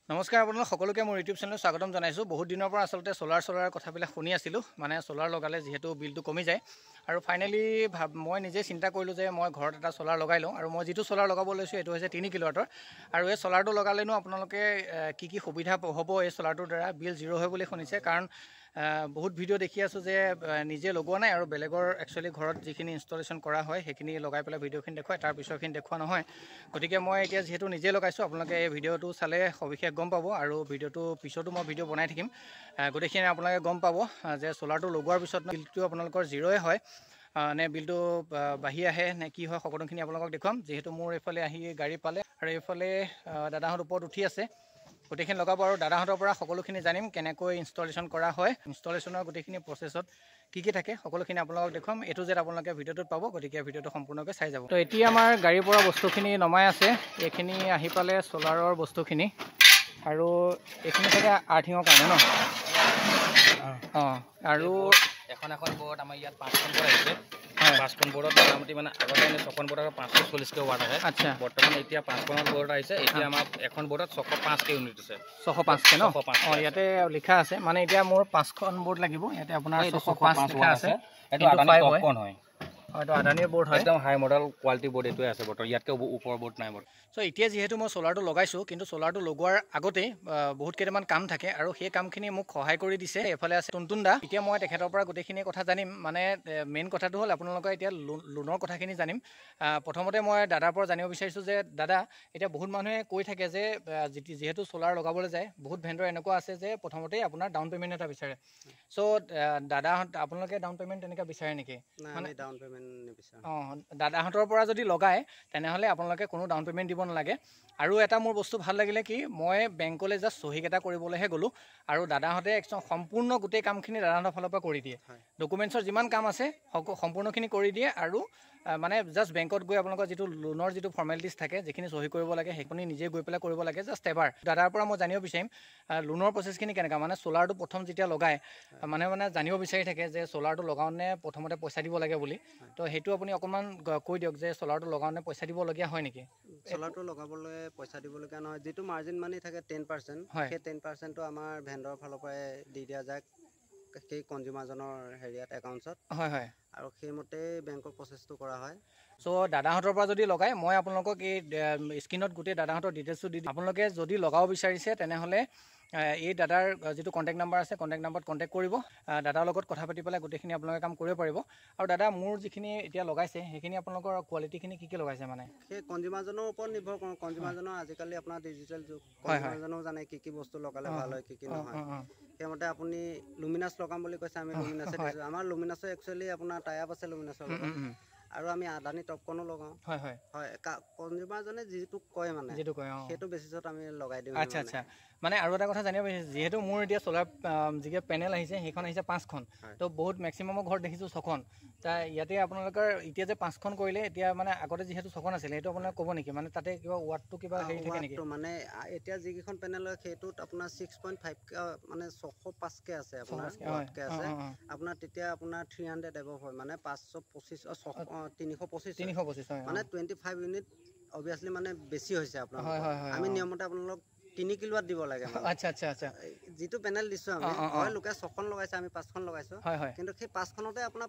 নমস্কাৰ আপোনালোক সকলোকে মোৰ ইউটিউব চেনেলত স্বাগতম জনাইছোঁ। বহুত দিনৰ পৰা আচলতে সোলাৰ কথাবিলাক শুনি আছিলোঁ, মানে সোলাৰ লগালে যিহেতু বিলটো কমি যায়। আৰু ফাইনেলি মই নিজে চিন্তা কৰিলোঁ যে মই ঘৰত এটা সোলাৰ লগাই লওঁ। আৰু মই যিটো সোলাৰ লগাব লৈছোঁ এইটো হৈছে 3 কিলোৱাটৰ। আৰু এই সোলাৰটো লগালেনো আপোনালোকে কি কি সুবিধা হ'ব এই সোলাৰটোৰ দ্বাৰা। বিল জিৰ' হয় বুলি শুনিছে, কাৰণ বহুত ভিডিঅ' দেখি আছোঁ যে নিজে লগোৱা নাই আৰু বেলেগৰ একচুৱেলি ঘৰত যিখিনি ইনষ্টলেশ্যন কৰা হয় সেইখিনি লগাই পেলাই ভিডিঅ'খিনি দেখুৱায়, তাৰ পিছৰখিনি দেখুওৱা নহয়। গতিকে মই এতিয়া যিহেতু নিজে লগাইছোঁ, আপোনালোকে এই ভিডিঅ'টো চালে সবিশেষ গম পাব। আৰু ভিডিঅ'টো পিছতো মই ভিডিঅ' বনাই থাকিম, গোটেইখিনি আপোনালোকে গম পাব যে সোলাৰটো লগোৱাৰ পিছত বিলটো আপোনালোকৰ জিৰ'ই হয় নে বিলটো বাঢ়ি আহে নে কি হয়, সকলোখিনি আপোনালোকক দেখুৱাম। যিহেতু মোৰ এইফালে আহি গাড়ী পালে আৰু এইফালে দাদাহঁত ওপৰত উঠি আছে, গোটেইখিনি লগাব আৰু দাদাহঁতৰ পৰা সকলোখিনি জানিম কেনেকৈ ইনষ্টলেশ্যন কৰা হয়, ইনষ্টলেশ্যনৰ গোটেইখিনি প্ৰচেছত কি কি থাকে সকলোখিনি আপোনালোকক দেখুৱাম। এইটো যে আপোনালোকে ভিডিঅ'টোত পাব, গতিকে ভিডিঅ'টো সম্পূৰ্ণকৈ চাই যাব। তো এতিয়া আমাৰ গাড়ীৰ পৰা বস্তুখিনি নমাই আছে, এইখিনি আহি পালে সোলাৰৰ বস্তুখিনি। আৰু এইখিনি থাকে আৰ্থিঙৰ কাৰণে ন? অঁ, আৰু এখন বোৰ্ড আমাৰ ইয়াত 5খন বোৰ্ড আহিছে। 5খন বোৰ্ডত মোটামুটি মানে আগতে এনে 6খন বোৰ্ডত 540 ৱাট আহে। আচ্ছা, বৰ্তমান এতিয়া 5খন বোৰ্ড আহিছে। এতিয়া আমাৰ এখন বোৰ্ডত 605 ইউনিট আছে। 605 ন? অঁ, ইয়াতে লিখা আছে, মানে এতিয়া মোৰ 5খন বোৰ্ড লাগিব। ইয়াতে আপোনাৰ 605 লিখা আছে। এইটো আদানী টপকন হয়। হয়তো আদানীৰ বোৰ্ড হয়, একদম হাই মডেল কোৱালিটি বোৰ্ড এইটোৱে আছে বৰ্তমান। ইয়াতকৈ ওপৰৰ বোৰ্ড নাই বৰ্তমান। চ' এতিয়া যিহেতু মই সোলাৰটো লগাইছোঁ, কিন্তু সোলাৰটো লগোৱাৰ আগতেই বহুত কেইটামান কাম থাকে আৰু সেই কামখিনি মোক সহায় কৰি দিছে। এফালে আছে টুনটুন দা। এতিয়া মই তেখেতৰ পৰা গোটেইখিনি কথা জানিম। মানে মেইন কথাটো হ'ল আপোনালোকে এতিয়া লোনৰ কথাখিনি জানিম। প্ৰথমতে মই দাদাৰ পৰা জানিব বিচাৰিছোঁ যে দাদা, এতিয়া বহুত মানুহে কৈ থাকে যে যিহেতু সোলাৰ লগাবলৈ যায়, বহুত ভেণ্ডৰ এনেকুৱা আছে যে প্ৰথমতেই আপোনাৰ ডাউন পে'মেণ্ট এটা বিচাৰে। চ' দাদাহঁত আপোনালোকে ডাউন পে'মেণ্ট তেনেকৈ বিচাৰে নেকি? মানে ডাউন পে'মেণ্ট নিবিচাৰোঁ। অঁ, দাদাহঁতৰ পৰা যদি লগায় তেনেহ'লে আপোনালোকে কোনো ডাউন পে'মেণ্ট দিব নালাগে। আৰু এটা মোৰ বস্তু ভাল লাগিলে কি, মই বেংকলৈ জাষ্ট চহীকেইটা কৰিবলৈহে গ'লোঁ আৰু দাদাহঁতে একদম সম্পূৰ্ণ গোটেই কামখিনি দাদাহঁতৰ ফালৰ পৰা কৰি দিয়ে। ডকুমেণ্টছৰ যিমান কাম আছে সম্পূৰ্ণখিনি কৰি দিয়ে। আৰু মানে জাষ্ট বেংকত গৈ আপোনালোকৰ যিটো লোনৰ যিটো ফৰ্মেলিটিছ থাকে, যিখিনি চহী কৰিব লাগে সেইখিনি নিজে গৈ পেলাই কৰিব লাগে জাষ্ট এবাৰ। দাদাৰ পৰা মই জানিব বিচাৰিম লোনৰ প্ৰচেছখিনি কেনেকুৱা। মানে সোলাৰটো প্ৰথম যেতিয়া লগায় মানে জানিব বিচাৰি থাকে যে সোলাৰটো লগাওঁতে প্ৰথমতে পইচা দিব লাগে বুলি। তো সেইটো আপুনি অকণমান কৈ দিয়ক যে সোলাৰটো লগাওঁতে পইচা দিবলগীয়া হয় নেকি? সোলাৰটো লগাবলৈ পইচা দিবলগীয়া নহয়। যিটো মাৰ্জিন মানি থাকে 10%, সেই 10%টো আমাৰ ভেণ্ডৰ ফালৰ পৰাই দি দিয়া যায় সেই কনজিউমাৰজনৰ একাউণ্টছত। হয় হয়। আৰু সেইমতেই বেংকৰ প্ৰচেছটো কৰা হয়। চ' দাদাহঁতৰ পৰা যদি লগায়, মই আপোনালোকক এই স্ক্ৰীণত গোটেই দাদাহঁতৰ ডিটেইলছটো দি দিম। আপোনালোকে যদি লগাব বিচাৰিছে তেনেহ'লে এই দাদাৰ যিটো কণ্টেক্ট নাম্বাৰ আছে, কণ্টেক্ট নাম্বাৰত কণ্টেক্ট কৰিব। দাদাৰ লগত কথা পাতি পেলাই গোটেইখিনি আপোনালোকে কাম কৰিব পাৰিব। আৰু দাদা, মোৰ যিখিনি এতিয়া লগাইছে সেইখিনি আপোনালোকৰ কোৱালিটিখিনি কি কি লগাইছে? মানে সেই কনজিউমাৰজনৰ ওপৰত নিৰ্ভৰ কৰোঁ। কনজিউমাৰজনৰ আজিকালি আপোনাৰ ডিজিটেল যুগ, কনজিউমাৰজনেও জানে কি কি বস্তু লগালে ভাল হয়, কি কি নহয়। সেইমতে আপুনি লুমিনাছ লগাম বুলি কৈছে, আমি লুমিনাছে দিছোঁ। আমাৰ লুমিনাছৰ একচুৱেলি আপোনাৰ টাই আপ আছে লুমিনাছৰ লগত। আৰু আমি আদানী টপকনো লগাওঁ। হয় হয় হয়। কনজিউমাৰজনে যিটো কয় মানে সেইটো বেচিছত আমি লগাই দিওঁ। আচ্ছা আচ্ছা। মানে আৰু এটা কথা জানিব বিচাৰিছোঁ, যিহেতু মোৰ এতিয়া সোলাৰ যিকে পেনেল আহিছে সেইখন আহিছে 5খন, তো বহুত মেক্সিমামৰ ঘৰত দেখিছোঁ 6খন। ইয়াতে আপোনালোকৰ এতিয়া যে 5খন কৰিলে, এতিয়া মানে আগতে যিহেতু 6খন আছিলে, সেইটো আপোনালোকে ক'ব নেকি? মানে তাতে কিবা ৱাটটো কিবা হেৰি থাকে নেকি? মানে এতিয়া যিকেইখন পেনেল হয় সেইটোত আপোনাৰ 6.5 মানে 605কে আছে, আপোনাৰ ৱাটকে আছে। আপোনাৰ তেতিয়া আপোনাৰ 300 এবভ হয়, মানে 325 মানে 25 ইউনিট অভিয়াছলি মানে বেছি হৈছে আপোনাৰ। আমি নিয়মতে আপোনালোক 3 কিলোৱাট দিব লাগে। আচ্ছা আচ্ছা আচ্ছা। যিটো পেনেল দিছোঁ আমি, হয় লোকে 6খন লগাইছে, আমি 5খন লগাইছোঁ। কিন্তু সেই 5খনতে আপোনাৰ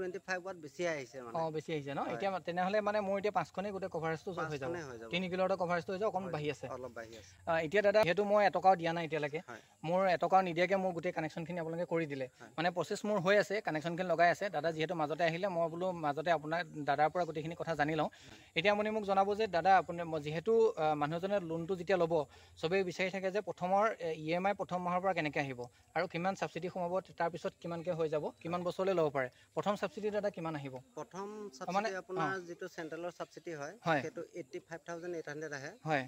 25 ৱাট বেছি আহিছে মানে। অঁ, বেছি আহিছে ন? এতিয়া তেনেহ'লে মানে মোৰ এতিয়া 5খনেই গোটেই কভাৰেজটো হৈ যাব। 3 কিলোৱাটৰ কভাৰেজটো হৈ যাব, অকণমান বাঢ়ি আছে, অলপ বাঢ়ি আছে। এতিয়া দাদা, যিহেতু মই এটকাও দিয়া নাই এতিয়ালৈকে, মোৰ এটকাও নিদিয়াকৈ মোৰ গোটেই কানেকশ্যনখিনি আপোনালোকে কৰি দিলে। মানে প্ৰচেছ মোৰ হৈ আছে, কানেকশ্যনখিনি লগাই আছে। দাদা যিহেতু মাজতে আহিলে, মই বোলো মাজতে আপোনাৰ দাদাৰ পৰা গোটেইখিনি কথা জানি লওঁ। এতিয়া আপুনি মোক জনাব যে দাদা, আপুনি যিহেতু মানুহজনে লোনটো যেতিয়া ল'ব, চবেই বিচাৰি থাকে যে প্ৰথমৰ EMI প্ৰথম মাহৰ পৰা কেনেকৈ আহিব আৰু কিমান ছাবচিডি সোমাব, তাৰপিছত কিমানকৈ হৈ যাব, কিমান বছৰলৈ ল'ব পাৰে। প্ৰথম ছাবচিডি দাদা কিমান আহিব? প্ৰথম ছাবচিডি আপোনাৰ যিটো চেণ্ট্ৰেলৰ ছাবচিডি হয়, সেইটো 85,800 আহে। হয়।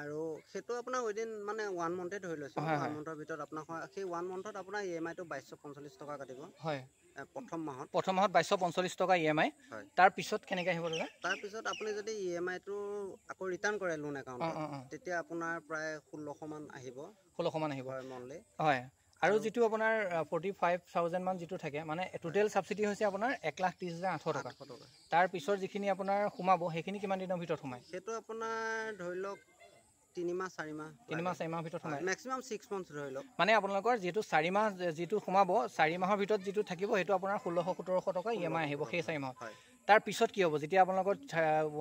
আৰু সেইটো আপোনাৰ উইদিন মানে 1 মান্থে ধৰি লৈছোঁ। 1 মান্থৰ ভিতৰত আপোনাৰ সেই 1 মান্থত আপোনাৰ EMIটো 2245 টকা কাটিব। হয়। প্ৰথম মাহত 2245 টকা EMI। হয়। তাৰপিছত কেনেকৈ আহিব দাদা? তাৰপিছত আপুনি যদি EMIটো আকৌ ৰিটাৰ্ণ কৰে লোন একাউণ্টত, তেতিয়া আপোনাৰ প্ৰায় 1600 মান আহিব। 1600 মান আহিব হয় মন্থলি। হয়। আৰু যিটো আপোনাৰ 45,000 মান যিটো থাকে, মানে টোটেল ছাবচিডি হৈছে আপোনাৰ 1,30,800 টকা। তাৰ পিছত যিখিনি আপোনাৰ সোমাব সেইখিনি কিমান দিনৰ ভিতৰত সোমায়? সেইটো আপোনাৰ ধৰি লওক 3 মাহ 4 মাহ 3 মাহ 4 মাহৰ ভিতৰত সোমাই মেক্সিমাম 6 মান্থ ধৰি লওক মানে আপোনালোকৰ যিহেতু 4 মাহ যিটো সোমাব 4 মাহৰ ভিতৰত যিটো থাকিব সেইটো আপোনাৰ 1600-1700 টকা EMI আহিব সেই 4 মাহত তাৰ পিছত কি হ'ব যেতিয়া আপোনালোকৰ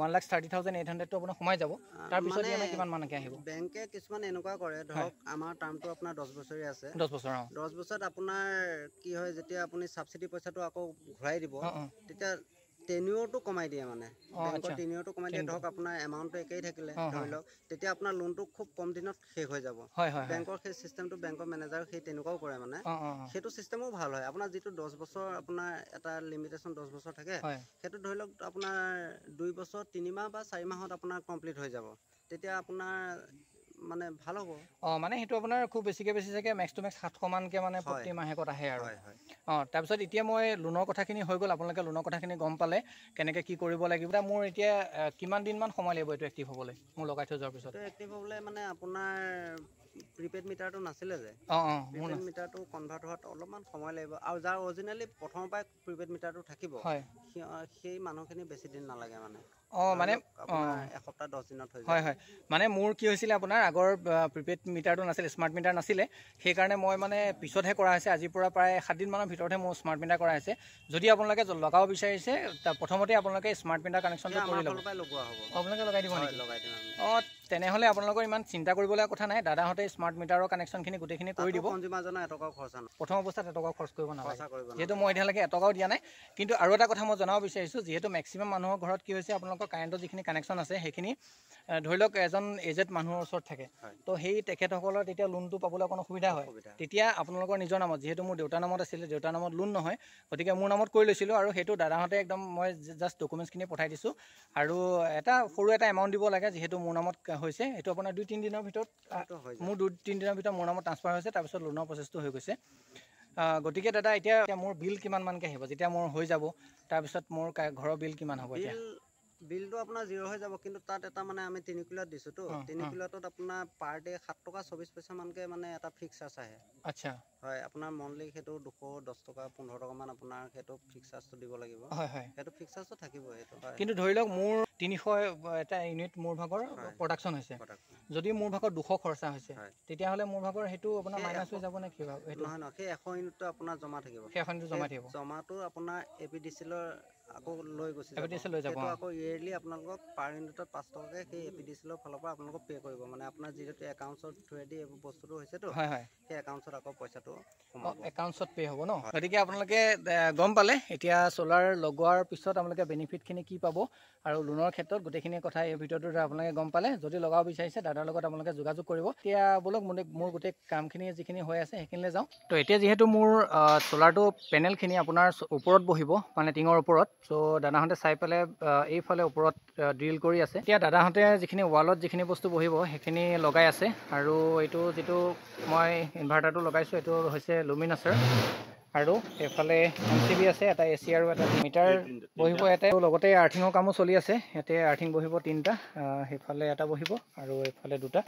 1,30,800 টো আপোনাৰ সোমাই যাব তাৰ পিছত EMI কিমান মানকে আহিব বেংকে কিছুমান এনেকুৱা কৰে ধৰক আমাৰ টাৰ্মটো আপোনাৰ 10 বছৰীয়া আছে 10 বছৰ 10 বছৰত আপোনাৰ কি হয় যেতিয়া আপুনি সাবসিডি পইচাটো আকৌ ঘূৰাই দিব তেতিয়া টেনিয়ৰটো কমাই দিয়ে মানে বেংকৰ টেনিয়ৰটো কমাই দিয়ে ধৰক আপোনাৰ এমাউণ্টটো একেই থাকিলে ধৰি লওক তেতিয়া আপোনাৰ লোনটো খুব কম দিনত শেষ হৈ যাব বেংকৰ সেই সিস্টেমটো বেংকৰ মেনেজাৰ সেই তেনেকুৱাও কৰে মানে সেইটো সিস্টেমও ভাল হয় আপোনাৰ যিটো 10 বছৰ আপোনাৰ এটা লিমিটেশন 10 বছৰ থাকে সেইটো ধৰি লওক আপোনাৰ 2 বছৰ 3 মাহ বা 4 মাহত আপোনাৰ কমপ্লিট হৈ যাব তেতিয়া আপোনাৰ মানে ভাল হ'ব মানে সেইটো আপোনাৰ খুব বেছি চাগে মেক্স টু মেক্স 700 মানকে মানে প্ৰতি মাহেকত আহে আৰু তাৰপিছত এতিয়া মই লোনৰ কথাখিনি হৈ গ'ল আপোনালোকে লোনৰ কথাখিনি গম পালে কেনেকৈ কি কৰিব লাগিব মোৰ এতিয়া কিমান দিনমান সময় লাগিব এইটো এক্টিভ হ'বলৈ মোৰ লগাই থৈ যোৱাৰ পিছত এক্টিভ হ'বলৈ মানে আপোনাৰ প্ৰিপেড মিটাৰটো নাছিলে যে প্ৰিপেড মিটাৰটো কনভাৰ্ট হোৱাত অলপমান সময় লাগিব আৰু যাৰ অৰিজিনেলি প্ৰথমৰ পৰাই প্ৰিপেড মিটাৰটো থাকিব সেই মানুহখিনি বেছি দিন নালাগে মানে মানে এসপ্তাহ 10 দিনত হৈ যায় হয় মানে মোৰ কি হৈছিলে আপোনাৰ আগৰ প্ৰিপেড মিটাৰটো নাছিলে স্মাৰ্ট মিটাৰ নাছিলে সেইকাৰণে মই মানে পিছতহে কৰা হৈছে আজিৰ পৰা প্ৰায় 7 দিন মানৰ ভিতৰতহে মোৰ স্মাৰ্ট মিটাৰ কৰা হৈছে যদি আপোনালোকে লগাব বিচাৰিছে প্ৰথমতে আপোনালোকে স্মাৰ্ট মিটাৰ কানেকশ্যনটো কৰি ল'ব আপোনালোকে লগাই দিব নেকি তেনেহ'লে আপোনালোকৰ ইমান চিন্তা কৰিবলগীয়া কথা নাই দাদাহঁতে স্মাৰ্ট মিটাৰৰ কানেকশ্যনখিনি গোটেইখিনি কৰি দিব প্ৰথম অৱস্থাত এটকাও খৰচ কৰিব নালাগে যিহেতু মই এতিয়ালৈকে এটকাও দিয়া নাই কিন্তু আৰু এটা কথা মই জনাব বিচাৰিছোঁ যিহেতু মেক্সিমাম মানুহৰ ঘৰত কি হৈছে আপোনালোকৰ কাৰেণ্টৰ যিখিনি কানেকশ্যন আছে সেইখিনি ধৰি লওক এজন এজেড মানুহৰ ওচৰত থাকে তো সেই তেখেতসকলৰ তেতিয়া লোনটো পাবলৈ অকণ অসুবিধা হয় তেতিয়া আপোনালোকৰ নিজৰ নামত যিহেতু মোৰ দেউতাৰ নামত আছিলে দেউতাৰ নামত লোন নহয় গতিকে মোৰ নামত কৰি লৈছিলোঁ আৰু সেইটো দাদাহঁতে একদম মই জাষ্ট ডকুমেণ্টছখিনি পঠাই দিছোঁ আৰু এটা সৰু এটা এমাউণ্ট দিব লাগে যিহেতু মোৰ নামত হৈছে এইটো আপোনাৰ 2-3 দিনৰ ভিতৰত মোৰ 2-3 দিনৰ ভিতৰত মোৰ নামত ট্ৰান্সফাৰ হৈছে তাৰপিছত লোনৰ প্ৰচেছটো হৈ গৈছে গতিকে দাদা এতিয়া মোৰ বিল কিমান মানকৈ আহিব যেতিয়া মোৰ হৈ যাব তাৰপিছত মোৰ ঘৰৰ বিল কিমান হ'ব এতিয়া বিলটো আপোনাৰ 0 হৈ যাব কিন্তু তাত এটা মানে আমি 3 কিলোত দিছোঁ তো 3 কিলোত আপোনাৰ পাৰ ডে 7 টকা 24 পইচা মানকৈ মানে এটা ফিক্স চাৰ্জ আহে আচ্ছা হয় আপোনাৰ মন্থলি সেইটো 210 টকা 15 টকা মান আপোনাৰ সেইটো ফিক্স চাৰ্জটো দিব লাগিব সেইটো ফিক্স চাৰ্জটো থাকিব সেইটো কিন্তু ধৰি লওক মোৰ 300 এটা ইউনিট মোৰ ভাগৰ প্ৰডাকশ্যন হৈছে যদি মোৰ ভাগৰ 200 খৰচা হৈছে তেতিয়াহ'লে মোৰ ভাগৰ সেইটো আপোনাৰ মাইনাছ হৈ যাব নে কি বাৰু সেইটো নহয় সেই 100 ইউনিটটো আপোনাৰ জমা থাকিব সেই 100 ইউনিট জমা থাকিব জমাটো আপোনাৰ এপিডিচিএলৰ আকৌ লৈ গৈছে এপিডিচিএল লৈ যাব আকৌ ইয়েৰলি আপোনালোকক পাৰ ইউনিটত 5 টকাকৈ সেই এপিডিচিএলৰ ফালৰ পৰা আপোনালোকক পে' কৰিব মানে আপোনাৰ যিহেতু একাউণ্টছৰ থ্ৰুৱেদি এইবোৰ বস্তুটো হৈছেতো সেই একাউণ্টছত আকৌ পইচাটো একাউণ্টছত পে' হ'ব ন গতিকে আপোনালোকে গম পালে এতিয়া চ'লাৰ লগোৱাৰ পিছত আপোনালোকে বেনিফিটখিনি কি পাব আৰু লোনৰ ক্ষেত্ৰত গোটেইখিনি কথা এই ভিডিঅ'টোত আপোনালোকে গম পালে যদি লগাব বিচাৰিছে দাদাৰ লগত আপোনালোকে যোগাযোগ কৰিব এতিয়া বলক মোৰ গোটেই কামখিনি যিখিনি হৈ আছে সেইখিনিলৈ যাওঁ তো এতিয়া যিহেতু মোৰ চ'লাৰটো পেনেলখিনি আপোনাৰ ওপৰত বহিব মানে টিঙৰ ওপৰত চ' দাদাহঁতে চাই পেলাই এইফালে ওপৰত ড্ৰিল কৰি আছে এতিয়া দাদাহঁতে যিখিনি ৱালত যিখিনি বস্তু বহিব সেইখিনি লগাই আছে আৰু এইটো যিটো মই ইনভাৰ্টাৰটো লগাইছোঁ এইটো হৈছে লুমিনাছৰ আৰু এইফালে MCB আছে এটা AC আৰু এটা মিটাৰ বহিব ইয়াতে লগতে আৰ্থিঙৰ কামো চলি আছে ইয়াতে আৰ্থিং বহিব 3টা সেইফালে এটা বহিব আৰু এইফালে 2টা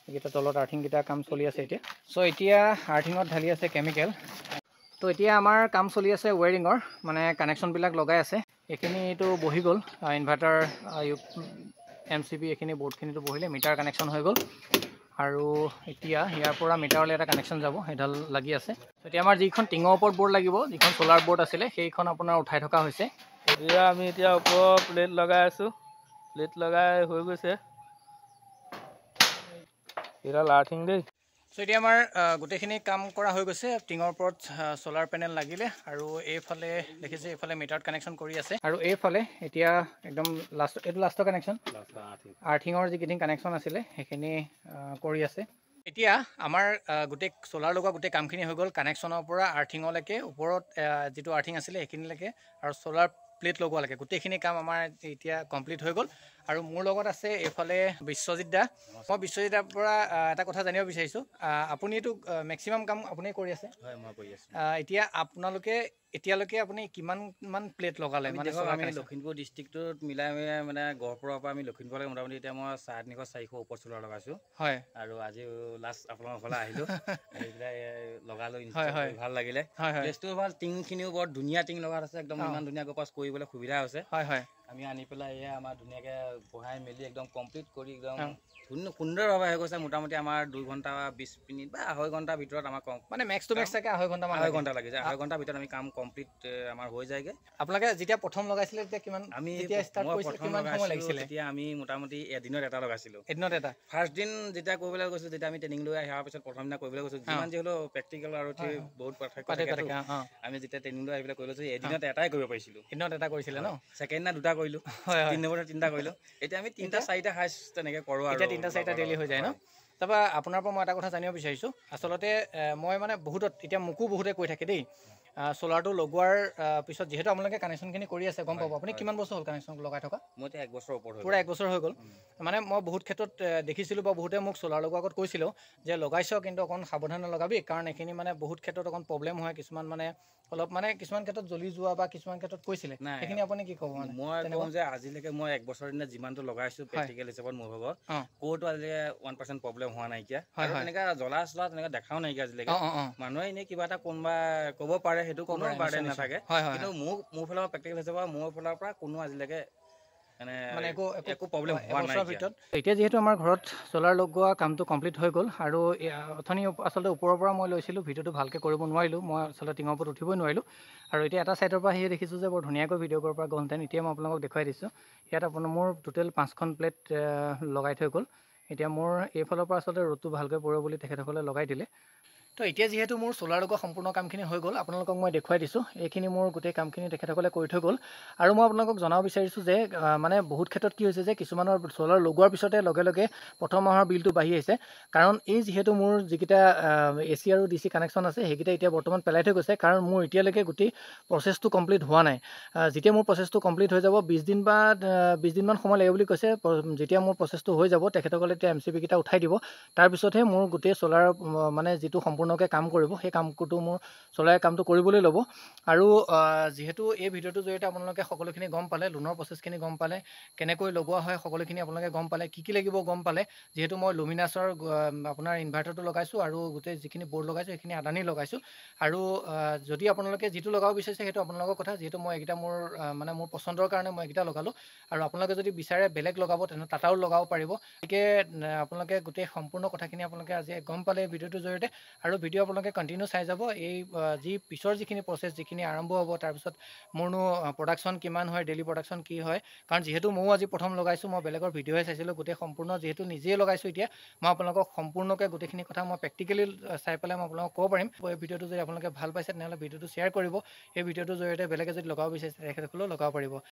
এইকেইটা তলত আৰ্থিংকেইটা কাম চলি আছে এতিয়া চ' এতিয়া আৰ্থিঙত ঢালি আছে কেমিকেল তো এতিয়া আমাৰ কাম চলি আছে ৱেৰিঙৰ মানে কানেকশ্যনবিলাক লগাই আছে এইখিনিটো বহি গ'ল ইনভাৰ্টাৰ MCB এইখিনি বৰ্ডখিনিতো বহিলে মিটাৰ কানেকশ্যন হৈ গ'ল আৰু এতিয়া ইয়াৰ পৰা মিটাৰলৈ এটা কানেকশ্যন যাব সেইডাল লাগি আছে এতিয়া আমাৰ যিখন টিঙৰ ওপৰত বৰ্ড লাগিব যিখন চ'লাৰ বৰ্ড আছিলে সেইখন আপোনাৰ উঠাই থকা হৈছে আমি এতিয়া ওপৰত প্লেট লগাই আছোঁ প্লেট লগাই হৈ গৈছে এইডাল আৰ্থিং দেই চ' এতিয়া আমাৰ গোটেইখিনি কাম কৰা হৈ গৈছে টিঙৰ ওপৰত চ'লাৰ পেনেল লাগিলে আৰু এইফালে দেখিছে এইফালে মিটাৰত কানেকশ্যন কৰি আছে আৰু এইফালে এতিয়া একদম এইটো লাষ্টৰ কানেকশ্যন আৰ্থিঙৰ যিকেইদিন কানেকশ্যন আছিলে সেইখিনি কৰি আছে এতিয়া আমাৰ গোটেই চ'লাৰ লগোৱা গোটেই কামখিনি হৈ গ'ল কানেকশ্যনৰ পৰা আৰ্থিঙলৈকে ওপৰত যিটো আৰ্থিং আছিলে সেইখিনিলৈকে আৰু চ'লাৰ প্লেট লগোৱালৈকে গোটেইখিনি কাম আমাৰ এতিয়া কমপ্লিট হৈ গ'ল আৰু মোৰ লগত আছে এইফালে বিশ্বজিৎ দা মই বিশ্বজিৎ দাৰ পৰা এটা কথা জানিব বিচাৰিছোঁ আপুনি এইটো মেক্সিমাম কাম আপুনি কৰি আছে হয় মই কৰি আছোঁ এতিয়া আপোনালোকে এতিয়ালৈকে আপুনি কিমানমান প্লেট লগালে মানে আমি লখিমপুৰ ডিষ্ট্ৰিক্টটোত মিলাই মানে গহপুৰৰ পৰা আমি লখিমপুৰলৈ মোটামুটি এতিয়া মই 350-400 ওপৰত চ'লাৰ লগাইছোঁ হয় আৰু আজি লাষ্ট আপোনালোকৰ ঘৰলৈ আহিলোঁ আহি পেলাই লগালোঁ ভাল লাগিলে প্লেচটো ভাল টিংখিনিও বৰ ধুনীয়া টিং লগাত আছে একদম ইমান ধুনীয়া গপাছ কৰিবলৈ সুবিধা হৈছে আমি আনি পেলাই এয়া আমাৰ ধুনীয়াকৈ বহাই মেলি একদম কমপ্লিট কৰি একদম সুন্দৰভাৱে হৈ গৈছে। মোটামুটি আমাৰ 2 ঘণ্টা 20 মিনিট বা 2.5 ঘণ্টাৰ ভিতৰত আমাৰ মানে মেক্স টু মেক্স থাকে 2.5 ঘণ্টা মান 2.5 ঘণ্টা লাগি যায়। 2.5 ঘণ্টাৰ ভিতৰত আমি কাম কমপ্লিট আমাৰ হৈ যায়গৈ। আপোনালোকে যেতিয়া প্ৰথম লগাইছিলে তেতিয়া কিমান আমি ষ্টাৰ্ট কৰিছিলে কিমান সময় লাগিছিলে? তেতিয়া আমি মোটামুটি এদিনত এটা লগাইছিলোঁ। এদিনত এটা ফাৰ্ষ্ট দিন যেতিয়া কৰিবলৈ গৈছোঁ, যেতিয়া আমি ট্ৰেইনিং লৈ অহাৰ পিছত প্ৰথম দিনা কৰিবলৈ গৈছোঁ, যিমান যি হ'লেও প্ৰেক্টিকেল আৰু বহুত পাৰ্থক্য থাকে। আমি যেতিয়া ট্ৰেইনিং লৈ আহি পেলাই কৰি লৈছোঁ, এদিনত এটাই কৰিব পাৰিছিলোঁ। এদিনত এটা কৰিছিলে ন? ছেকেণ্ড দিনা 2টা কৰিলোঁ, 3 নম্বৰত 3টা কৰিলোঁ। এতিয়া আমি 3টা 4টা হাইচ তেনেকৈ কৰোঁ আৰু। এতিয়া 3টা 4টা ডেইলি হৈ যায় ন? তাৰপৰা আপোনাৰ পৰা মই এটা কথা জানিব বিচাৰিছোঁ। আচলতে মই মানে বহুতত এতিয়া মোকো বহুতে কৈ থাকে দেই, চ'লাৰটো লগোৱাৰ পিছত যিহেতু আপোনালোকে কানেকশ্যনখিনি কৰি আছে, গম পাব। আপুনি কিমান বছৰ হ'ল কানেকশ্যন লগাই থকা? মই এতিয়া 1 বছৰৰ ওপৰত হ'ল। পূৰা 1 বছৰ হৈ গ'ল। মানে মই বহুত ক্ষেত্ৰত দেখিছিলোঁ বা বহুতে মোক চ'লাৰ লগোৱাৰ আগত কৈছিলোঁ যে লগাইছ কিন্তু অকণ সাৱধানে লগাবি, কাৰণ এইখিনি মানে বহুত ক্ষেত্ৰত অকণ প্ৰব্লেম হয়। কিছুমান মানে অলপ মানে কিছুমান ক্ষেত্ৰত জ্বলি যোৱা বা কিছুমান ক্ষেত্ৰত কৈছিলে, সেইখিনি আপুনি কি ক'ব? মানে মই কওঁ যে আজিলৈকে মই 1 বছৰৰ দিনা যিমানটো লগাইছোঁ প্ৰেক্টিকেল হিচাপত মোৰ ভাগত ক'তো আজিলৈকে 1% প্ৰব্লেম হোৱা নাইকিয়া। আৰু তেনেকৈ জ্বলা তেনেকৈ দেখাও নাইকিয়া আজিলৈকে। মানুহে এনেই কিবা এটা কোনোবা ক'ব পাৰে, সেইটো কোনো বাৰ্ডেন নাথাকে। কিন্তু মোৰ ফালৰ পৰা প্ৰেক্টিকেল হিচাপত মোৰ ফালৰ পৰা কোনো আজিলৈকে মানে একো প্ৰব্লেম হোৱা নাই। এতিয়া যিহেতু আমাৰ ঘৰত চ'লাৰ লগোৱা কামটো কমপ্লিট হৈ গ'ল, আৰু অথনি আচলতে ওপৰৰ পৰা মই লৈছিলোঁ, ভিডিঅ'টো ভালকৈ কৰিব নোৱাৰিলোঁ। মই আচলতে টিঙৰ ওপৰত উঠিবই নোৱাৰিলোঁ। আৰু এতিয়া এটা ছাইডৰ পৰা আহিয়ে দেখিছোঁ যে বৰ ধুনীয়াকৈ ভিডিঅ' কৰিব পৰা গ'লহেঁতেন। এতিয়া মই আপোনালোকক দেখুৱাই দিছোঁ। ইয়াত মোৰ টোটেল 5খন প্লেট লগাই থৈ গ'ল। এতিয়া মোৰ এইফালৰ পৰা আচলতে ৰ'দটো ভালকৈ পৰে বুলি তেখেতসকলে লগাই দিলে। তো এতিয়া যিহেতু মোৰ চ'লাৰ লগোৱা সম্পূৰ্ণ কামখিনি হৈ গ'ল, আপোনালোকক মই দেখুৱাই দিছোঁ। এইখিনি মোৰ গোটেই কামখিনি তেখেতসকলে কৰি থৈ গ'ল। আৰু মই আপোনালোকক জনাব বিচাৰিছোঁ যে মানে বহুত ক্ষেত্ৰত কি হৈছে যে কিছুমানৰ চ'লাৰ লগোৱাৰ পিছতে লগে লগে প্ৰথম মাহৰ বিলটো বাঢ়ি আহিছে। কাৰণ এই যিহেতু মোৰ যিকেইটা AC আৰু DC কানেকশ্যন আছে, সেইকেইটা এতিয়া বৰ্তমান পেলাই থৈ গৈছে। কাৰণ মোৰ এতিয়ালৈকে গোটেই প্ৰচেছটো কমপ্লিট হোৱা নাই। যেতিয়া মোৰ প্ৰচেছটো কমপ্লিট হৈ যাব, 20 দিন বা 20 দিনমান সময় লাগিব বুলি কৈছে। যেতিয়া মোৰ প্ৰচেছটো হৈ যাব, তেখেতসকলে এতিয়া MCB কেইটা উঠাই দিব। তাৰপিছতহে মোৰ গোটেই চ'লাৰ মানে যিটো সম্পূৰ্ণকৈ কাম কৰিব, সেই কামটো মোৰ চ'লাৰে কামটো কৰিবলৈ ল'ব। আৰু যিহেতু এই ভিডিঅ'টোৰ জৰিয়তে আপোনালোকে সকলোখিনি গম পালে, লোনৰ প্ৰচেছখিনি গম পালে, কেনেকৈ লগোৱা হয় সকলোখিনি আপোনালোকে গম পালে, কি লাগিব গম পালে। যিহেতু মই লুমিনাছৰ আপোনাৰ ইনভাৰ্টাৰটো লগাইছোঁ আৰু গোটেই যিখিনি ব'ৰ্ড লগাইছোঁ সেইখিনি আদানী লগাইছোঁ। আৰু যদি আপোনালোকে যিটো লগাব বিচাৰিছে সেইটো আপোনালোকৰ কথা। যিহেতু মই এইকেইটা মোৰ মানে মোৰ পচন্দৰ কাৰণে মই এইকেইটা লগালোঁ। আৰু আপোনালোকে যদি বিচাৰে বেলেগ লগাব, তেনে টাটাও লগাব পাৰিব। গতিকে আপোনালোকে গোটেই সম্পূৰ্ণ কথাখিনি আপোনালোকে আজি গম পালে ভিডিঅ'টোৰ জৰিয়তে। আৰু ভিডিঅ' আপোনালোকে কণ্টিনিউ চাই যাব। এই যি পিছৰ যিখিনি প্ৰচেছ যিখিনি আৰম্ভ হ'ব, তাৰপিছত মোৰনো প্ৰডাকশ্যন কিমান হয়, ডেইলি প্ৰডাকশ্যন কি হয়। কাৰণ যিহেতু ময়ো আজি প্ৰথম লগাইছোঁ, মই বেলেগৰ ভিডিঅ'হে চাইছিলোঁ। গোটেই সম্পূৰ্ণ যিহেতু নিজেই লগাইছোঁ, এতিয়া মই আপোনালোকক সম্পূৰ্ণকৈ গোটেইখিনি কথা মই প্ৰেক্টিকেলি চাই পেলাই মই আপোনালোকক ক'ব পাৰিম। এই ভিডিঅ'টো যদি আপোনালোকে ভাল পাইছে, তেনেহ'লে ভিডিঅ'টো শ্বেয়াৰ কৰিব। এই ভিডিঅ'টোৰ জৰিয়তে বেলেগে যদি লগাব বিচাৰিছে তেখেতসকলেও লগাব পাৰিব।